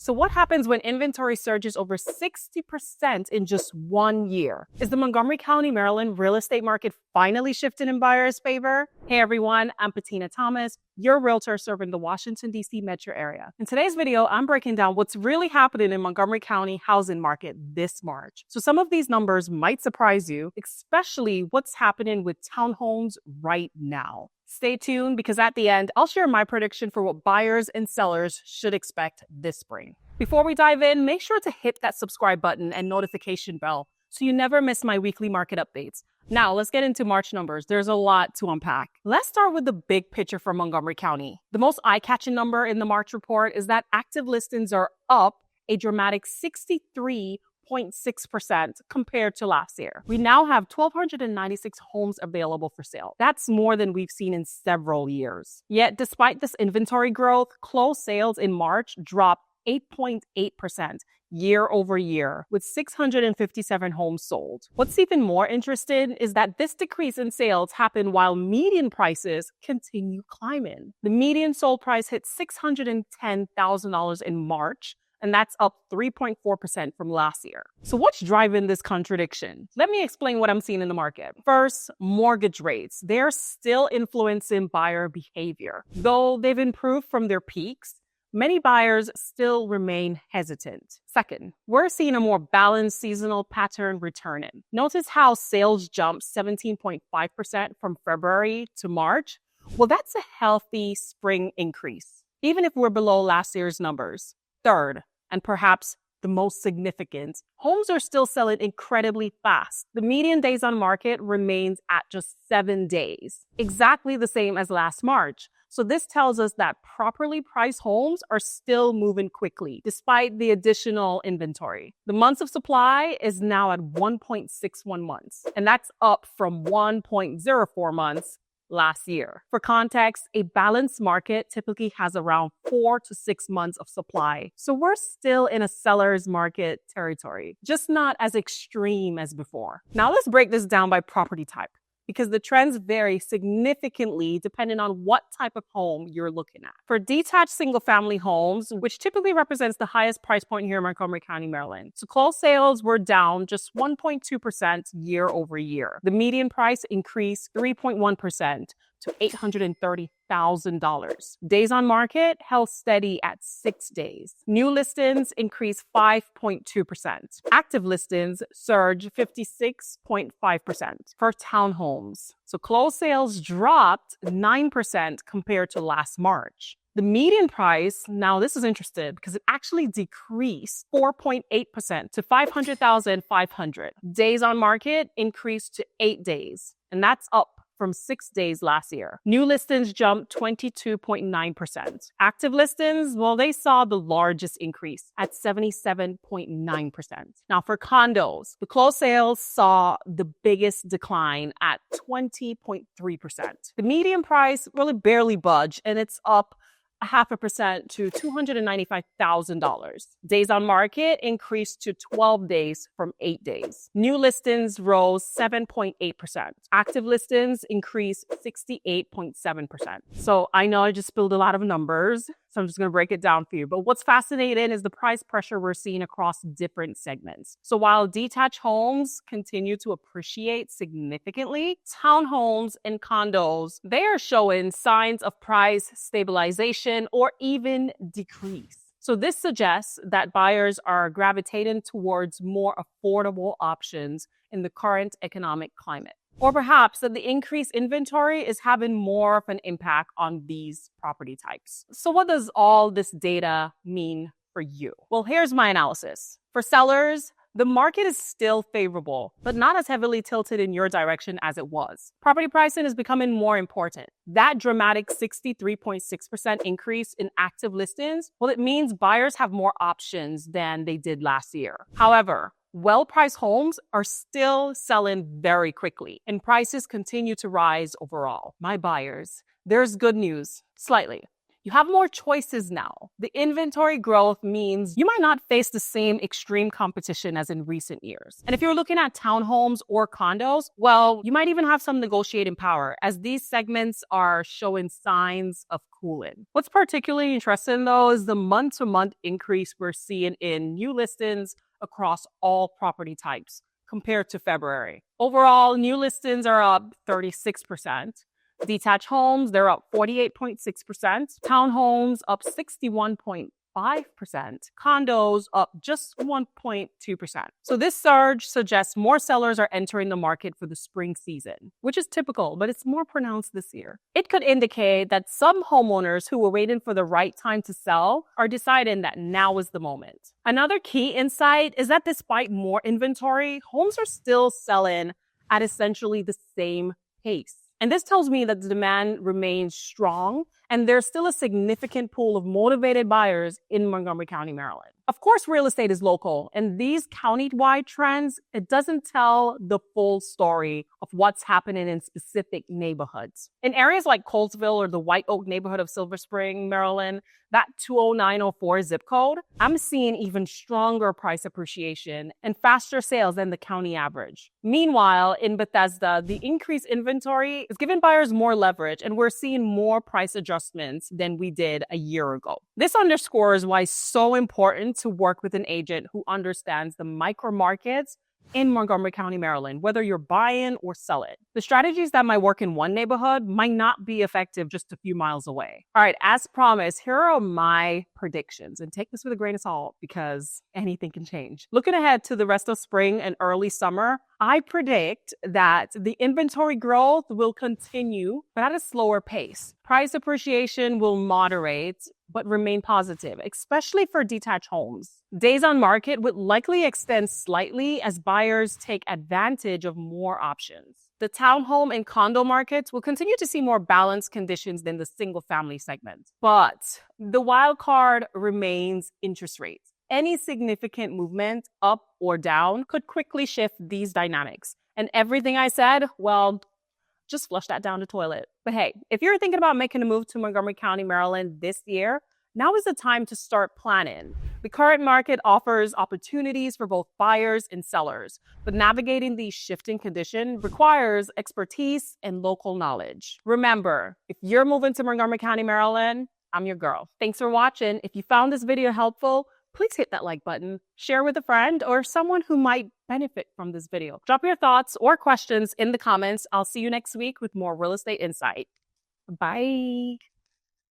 So what happens when inventory surges over 60% in just 1 year? Is the Montgomery County, Maryland real estate market finally shifting in buyers' favor? Hey everyone, I'm Petena Thomas, your realtor serving the Washington, D.C. metro area. In today's video, I'm breaking down what's really happening in Montgomery County housing market this March. So some of these numbers might surprise you, especially what's happening with townhomes right now. Stay tuned because at the end, I'll share my prediction for what buyers and sellers should expect this spring. Before we dive in, make sure to hit that subscribe button and notification bell so you never miss my weekly market updates. Now, let's get into March numbers. There's a lot to unpack. Let's start with the big picture for Montgomery County. The most eye-catching number in the March report is that active listings are up a dramatic 63.6% compared to last year. We now have 1,296 homes available for sale. That's more than we've seen in several years. Yet, despite this inventory growth, closed sales in March dropped 8.8% year over year, with 657 homes sold. What's even more interesting is that this decrease in sales happened while median prices continue climbing. The median sold price hit $610,000 in March, and that's up 3.4% from last year. So what's driving this contradiction? Let me explain what I'm seeing in the market. First, mortgage rates. They're still influencing buyer behavior. Though they've improved from their peaks, many buyers still remain hesitant. Second, we're seeing a more balanced seasonal pattern returning. Notice how sales jumped 17.5% from February to March. Well, that's a healthy spring increase, even if we're below last year's numbers. Third, and perhaps the most significant, homes are still selling incredibly fast. The median days on market remains at just 7 days, exactly the same as last March. So this tells us that properly priced homes are still moving quickly, despite the additional inventory. The months of supply is now at 1.61 months, and that's up from 1.04 months last year. For context, a balanced market typically has around 4 to 6 months of supply. So we're still in a seller's market territory, just not as extreme as before. Now let's break this down by property type, because the trends vary significantly depending on what type of home you're looking at. For detached single-family homes, which typically represents the highest price point here in Montgomery County, Maryland, so closed sales were down just 1.2% year over year. The median price increased 3.1% to $830,000. Days on market held steady at 6 days. New listings increased 5.2%. Active listings surged 56.5% for townhomes. So closed sales dropped 9% compared to last March. The median price, now this is interesting because it actually decreased 4.8% to $500,500. Days on market increased to 8 days, and that's up from 6 days last year. New listings jumped 22.9%. Active listings, well, they saw the largest increase at 77.9%. Now for condos, the closed sales saw the biggest decline at 20.3%. The median price really barely budged, and it's up 0.5% to $295,000. Days on market increased to 12 days from 8 days. New listings rose 7.8%. Active listings increased 68.7%. So I know I just spilled a lot of numbers, so I'm just going to break it down for you. But what's fascinating is the price pressure we're seeing across different segments. So while detached homes continue to appreciate significantly, townhomes and condos, they are showing signs of price stabilization or even decrease. So this suggests that buyers are gravitating towards more affordable options in the current economic climate. Or perhaps that the increased inventory is having more of an impact on these property types. So what does all this data mean for you? Well, here's my analysis. For sellers, the market is still favorable, but not as heavily tilted in your direction as it was. Property pricing is becoming more important. That dramatic 63.6% increase in active listings, well, it means buyers have more options than they did last year. However, well-priced homes are still selling very quickly, and prices continue to rise overall. My buyers, there's good news, slightly. You have more choices now. The inventory growth means you might not face the same extreme competition as in recent years. And if you're looking at townhomes or condos, well, you might even have some negotiating power as these segments are showing signs of cooling. What's particularly interesting though is the month-to-month increase we're seeing in new listings across all property types compared to February. Overall, new listings are up 36%. Detached homes, they're up 48.6%. Townhomes up 61.5%. Condos up just 1.2%. So this surge suggests more sellers are entering the market for the spring season, which is typical, but it's more pronounced this year. It could indicate that some homeowners who were waiting for the right time to sell are deciding that now is the moment. Another key insight is that despite more inventory, homes are still selling at essentially the same pace. And this tells me that the demand remains strong and there's still a significant pool of motivated buyers in Montgomery County, Maryland. Of course, real estate is local, and these county-wide trends, it doesn't tell the full story of what's happening in specific neighborhoods. In areas like Colesville or the White Oak neighborhood of Silver Spring, Maryland, that 20904 zip code, I'm seeing even stronger price appreciation and faster sales than the county average. Meanwhile, in Bethesda, the increased inventory is giving buyers more leverage, and we're seeing more price adjustments than we did a year ago. This underscores why it's so important to work with an agent who understands the micro markets in Montgomery County, Maryland, whether you're buying or selling. The strategies that might work in one neighborhood might not be effective just a few miles away. All right, as promised, here are my predictions, and take this with a grain of salt because anything can change. Looking ahead to the rest of spring and early summer, I predict that the inventory growth will continue, but at a slower pace. Price appreciation will moderate, but remain positive, especially for detached homes. Days on market would likely extend slightly as buyers take advantage of more options. The townhome and condo markets will continue to see more balanced conditions than the single-family segment. But the wild card remains interest rates. Any significant movement up or down could quickly shift these dynamics. And everything I said, well, just flush that down the toilet. But hey, if you're thinking about making a move to Montgomery County, Maryland this year, now is the time to start planning. The current market offers opportunities for both buyers and sellers, but navigating these shifting conditions requires expertise and local knowledge. Remember, if you're moving to Montgomery County, Maryland, I'm your girl. Thanks for watching. If you found this video helpful, please hit that like button, share with a friend or someone who might benefit from this video. Drop your thoughts or questions in the comments. I'll see you next week with more real estate insight. Bye.